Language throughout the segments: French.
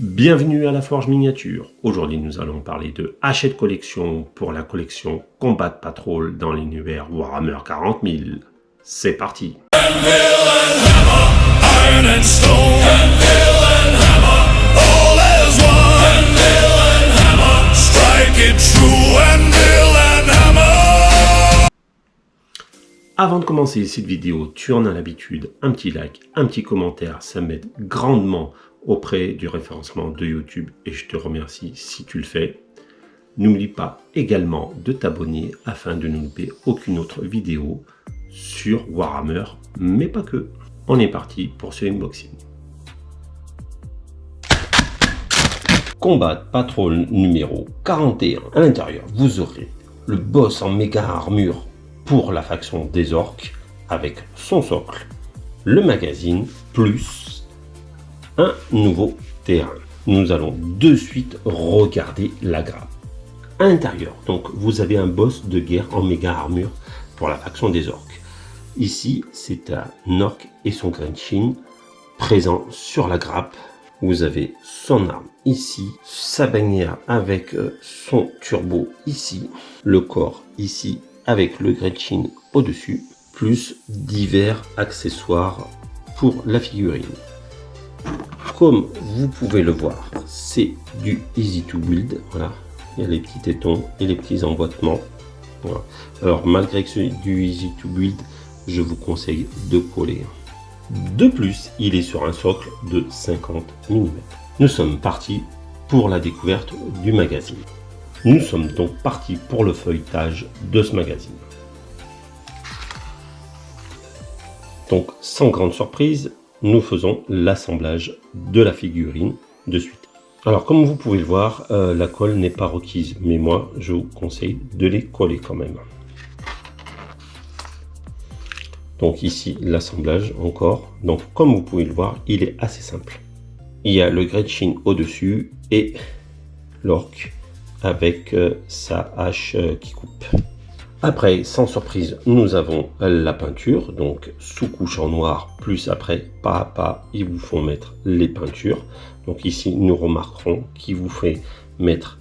Bienvenue à la Forge Miniature. Aujourd'hui, nous allons parler de Hachette Collection pour la collection Combat Patrol dans l'univers Warhammer 40 000. C'est parti. Avant de commencer cette vidéo, tu en as l'habitude, un petit like, un petit commentaire, ça m'aide grandement auprès du référencement de YouTube et je te remercie si tu le fais. N'oublie pas également de t'abonner afin de ne louper aucune autre vidéo sur Warhammer, mais pas que. On est parti pour ce unboxing. Combat Patrol numéro 41. À l'intérieur, vous aurez le boss en méga armure pour la faction des orques avec son socle, le magazine, plus un nouveau terrain. Nous allons de suite regarder la grappe. À l'intérieur, donc, vous avez un boss de guerre en méga armure pour la faction des orques. Ici, c'est un orc et son Gretchin présent sur la grappe. Vous avez son arme ici, sa bannière avec son turbo ici, le corps ici avec le Gretchin au-dessus, plus divers accessoires pour la figurine. Comme vous pouvez le voir, c'est du easy to build. Voilà, il y a les petits tétons et les petits emboîtements. Voilà. Alors malgré que c'est du easy to build, je vous conseille de coller. De plus, il est sur un socle de 50 mm. Nous sommes partis pour la découverte du magazine. Nous sommes donc partis pour le feuilletage de ce magazine. Donc sans grande surprise, nous faisons l'assemblage de la figurine de suite. Alors comme vous pouvez le voir, la colle n'est pas requise, mais moi je vous conseille de les coller quand même. Donc ici l'assemblage encore, donc comme vous pouvez le voir, il est assez simple. Il y a le Gretchin au-dessus et l'orc avec sa hache qui coupe. Après, sans surprise, nous avons la peinture, donc sous-couche en noir, plus après, pas à pas, ils vous font mettre les peintures. Donc ici, nous remarquerons qu'il vous fait mettre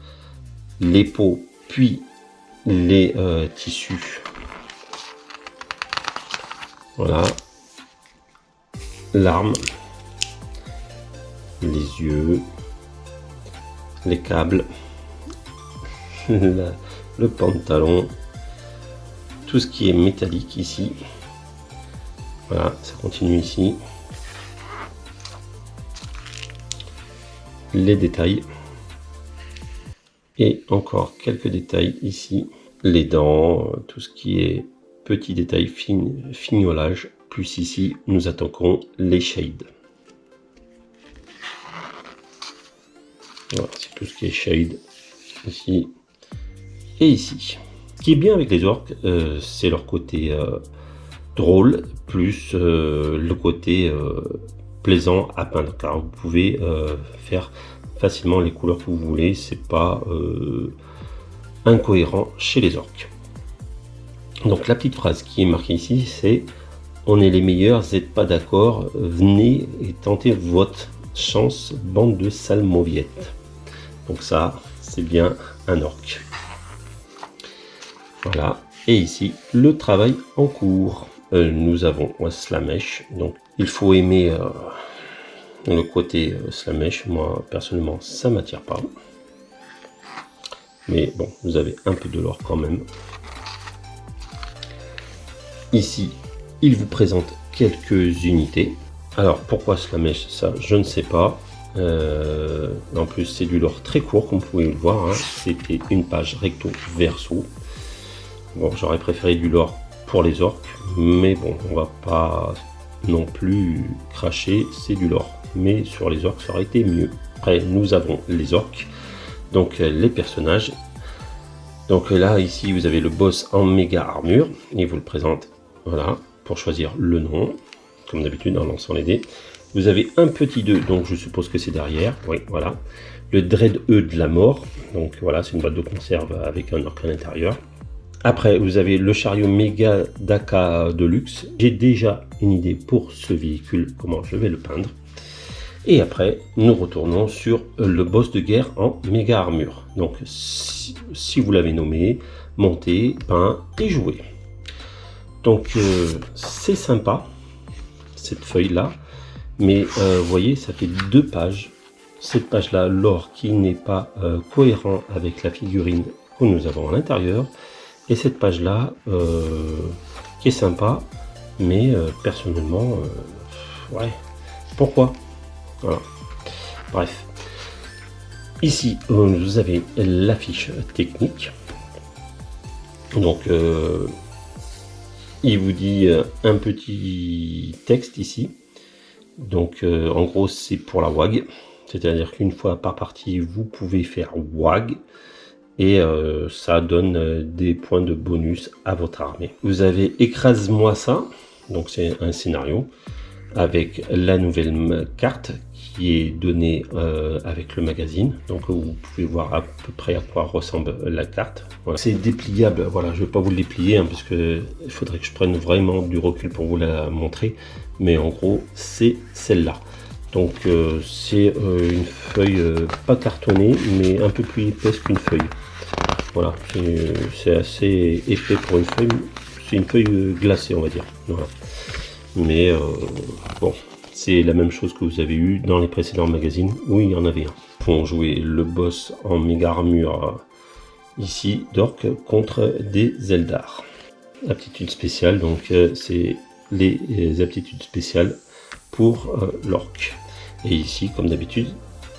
les peaux, puis les tissus. Voilà. L'arme, les yeux, les câbles, le pantalon, tout ce qui est métallique ici. Voilà, ça continue ici. Les détails. Et encore quelques détails ici. Les dents, tout ce qui est petits détails fignolage. Plus ici, nous attaquons les shades. Voilà, c'est tout ce qui est shade ici et ici. Ce qui est bien avec les orques, c'est leur côté drôle, plus le côté plaisant à peindre, car vous pouvez faire facilement les couleurs que vous voulez, c'est pas incohérent chez les orques. Donc la petite phrase qui est marquée ici, c'est « On est les meilleurs, vous n'êtes pas d'accord, venez et tentez votre chance, bande de sales mauviettes ». Donc ça, c'est bien un orc. Voilà, et ici, le travail en cours. Nous avons Slaanesh, donc il faut aimer le côté Slaanesh. Moi, personnellement, ça m'attire pas. Mais bon, vous avez un peu de l'or quand même. Ici, il vous présente quelques unités. Alors, pourquoi Slaanesh? Ça, je ne sais pas. En plus, c'est du lore très court, comme vous pouvez le voir. Hein. C'était une page recto verso. Bon, j'aurais préféré du lore pour les orques, mais bon, on va pas non plus cracher, c'est du lore. Mais sur les orques, ça aurait été mieux. Après, nous avons les orques, donc les personnages. Donc là, ici, vous avez le boss en méga armure. Il vous le présente, voilà, pour choisir le nom, comme d'habitude en lançant les dés. Vous avez un petit 2, donc je suppose que c'est derrière. Oui, voilà. Le Dread E de la mort. Donc voilà, c'est une boîte de conserve avec un orc à l'intérieur. Après, vous avez le chariot méga Daka de luxe. J'ai déjà une idée pour ce véhicule, comment je vais le peindre. Et après, nous retournons sur le boss de guerre en méga armure. Donc, si vous l'avez nommé, montez, peint et jouez. Donc, c'est sympa, cette feuille-là. Mais vous voyez, ça fait 2 pages. Cette page-là, l'or qui n'est pas cohérent avec la figurine que nous avons à l'intérieur. Et cette page-là, qui est sympa, mais personnellement, ouais, pourquoi? Voilà. Bref. Ici, vous avez la fiche technique. Donc, il vous dit un petit texte ici. Donc, en gros, c'est pour la WAG. C'est-à-dire qu'une fois par partie, vous pouvez faire WAG. Et ça donne des points de bonus à votre armée. Vous avez Écrase-moi ça. Donc, c'est un scénario avec la nouvelle carte qui est donnée avec le magazine. Donc vous pouvez voir à peu près à quoi ressemble la carte. Voilà. C'est dépliable, voilà, je ne vais pas vous le déplier hein, parce que il faudrait que je prenne vraiment du recul pour vous la montrer. Mais en gros, c'est celle-là. Donc c'est une feuille pas cartonnée, mais un peu plus épaisse qu'une feuille. Voilà, c'est assez épais pour une feuille. C'est une feuille glacée, on va dire. Voilà. Mais bon, c'est la même chose que vous avez eu dans les précédents magazines où il y en avait un. Pour jouer le boss en méga armure ici d'orc contre des Eldar. Aptitude spéciale, donc c'est les aptitudes spéciales pour l'orc. Et ici, comme d'habitude,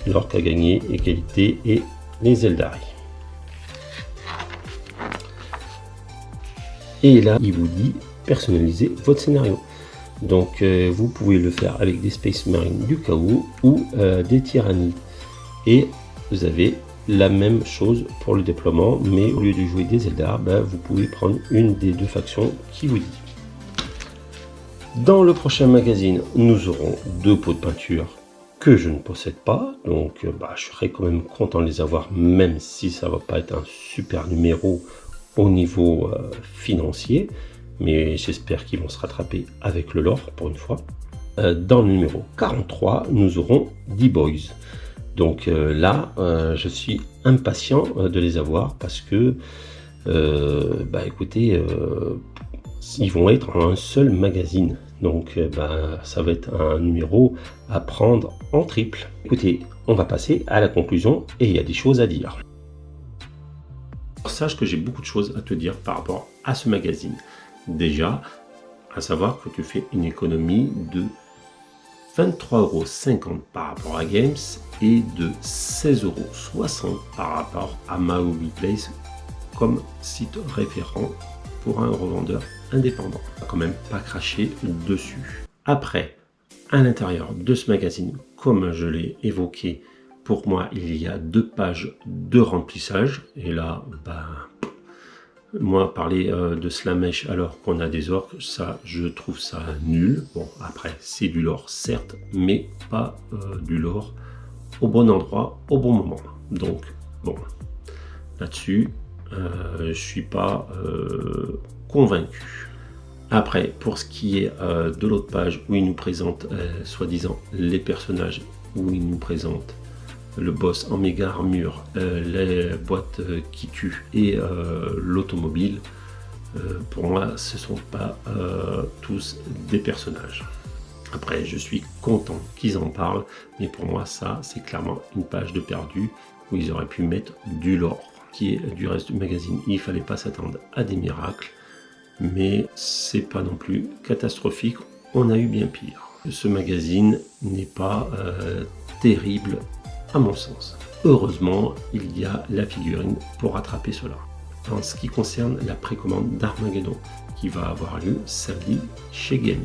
l'orc a gagné égalité et les Eldari. Et là, il vous dit personnaliser votre scénario. Donc vous pouvez le faire avec des Space Marines du chaos ou des tyrannies. Et vous avez la même chose pour le déploiement, mais au lieu de jouer des Eldar, vous pouvez prendre une des 2 factions qui vous dit. Dans le prochain magazine, nous aurons 2 pots de peinture que je ne possède pas, donc je serai quand même content de les avoir, même si ça va pas être un super numéro au niveau financier. Mais j'espère qu'ils vont se rattraper avec le lore pour une fois. Dans le numéro 43, nous aurons D-Boys. Donc là, je suis impatient de les avoir parce que, écoutez, ils vont être en un seul magazine. Donc ça va être un numéro à prendre en triple. Écoutez, on va passer à la conclusion et il y a des choses à dire. Sache que j'ai beaucoup de choses à te dire par rapport à ce magazine. Déjà, à savoir que tu fais une économie de 23,50 € par rapport à Games et de 16,60 € par rapport à Maui Place comme site référent pour un revendeur indépendant. On va quand même pas cracher dessus. Après, à l'intérieur de ce magazine, comme je l'ai évoqué, pour moi, il y a 2 pages de remplissage. Et là, moi, parler de Slamesh alors qu'on a des orques, ça, je trouve ça nul. Bon, après, c'est du lore, certes, mais pas du lore au bon endroit, au bon moment. Donc, bon, là-dessus, je suis pas convaincu. Après, pour ce qui est de l'autre page où il nous présente, soi-disant, les personnages, où il nous présente le boss en méga armure, les boîtes qui tuent et l'automobile, pour moi ce sont pas tous des personnages. Après, je suis content qu'ils en parlent, mais pour moi ça c'est clairement une page de perdu où ils auraient pu mettre du lore. Qui est du reste du magazine, il fallait pas s'attendre à des miracles, mais c'est pas non plus catastrophique, on a eu bien pire. Ce magazine n'est pas terrible à mon sens. Heureusement, il y a la figurine pour rattraper cela. En ce qui concerne la précommande d'Armageddon, qui va avoir lieu samedi chez Games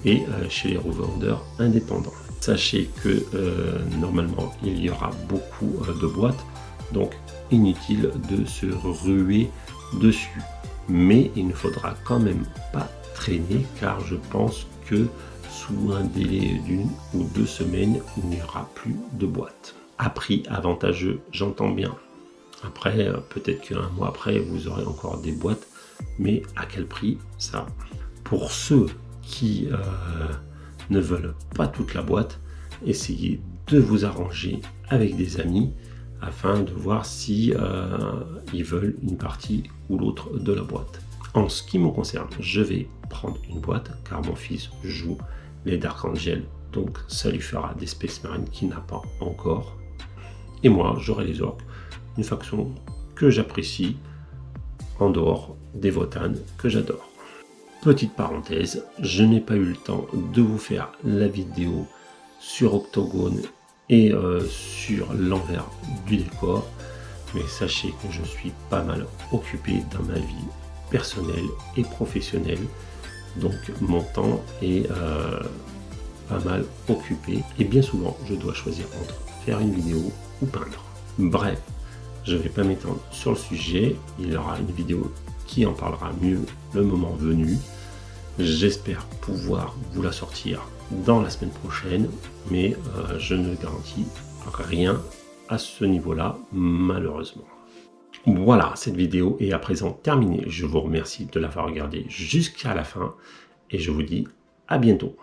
et chez les revendeurs indépendants. Sachez que normalement, il y aura beaucoup de boîtes, donc inutile de se ruer dessus. Mais il ne faudra quand même pas traîner, car je pense que sous un délai d'1 ou 2 semaines, il n'y aura plus de boîtes. À prix avantageux, j'entends bien. Après, peut-être qu'un mois après, vous aurez encore des boîtes, mais à quel prix ça? Pour ceux qui ne veulent pas toute la boîte, essayez de vous arranger avec des amis afin de voir si ils veulent une partie ou l'autre de la boîte. En ce qui me concerne, je vais prendre une boîte car mon fils joue les Dark Angel, donc ça lui fera des Space Marines qu'il n'a pas encore. Et moi, j'aurai les orques, une faction que j'apprécie en dehors des Votann que j'adore. Petite parenthèse, je n'ai pas eu le temps de vous faire la vidéo sur Octogone et sur l'envers du décor, mais sachez que je suis pas mal occupé dans ma vie personnelle et professionnelle, donc mon temps est pas mal occupé et bien souvent je dois choisir entre faire une vidéo ou peindre. Bref, je ne vais pas m'étendre sur le sujet, il y aura une vidéo qui en parlera mieux le moment venu. J'espère pouvoir vous la sortir dans la semaine prochaine, mais je ne garantis rien à ce niveau-là, malheureusement. Voilà, cette vidéo est à présent terminée. Je vous remercie de l'avoir regardée jusqu'à la fin et je vous dis à bientôt.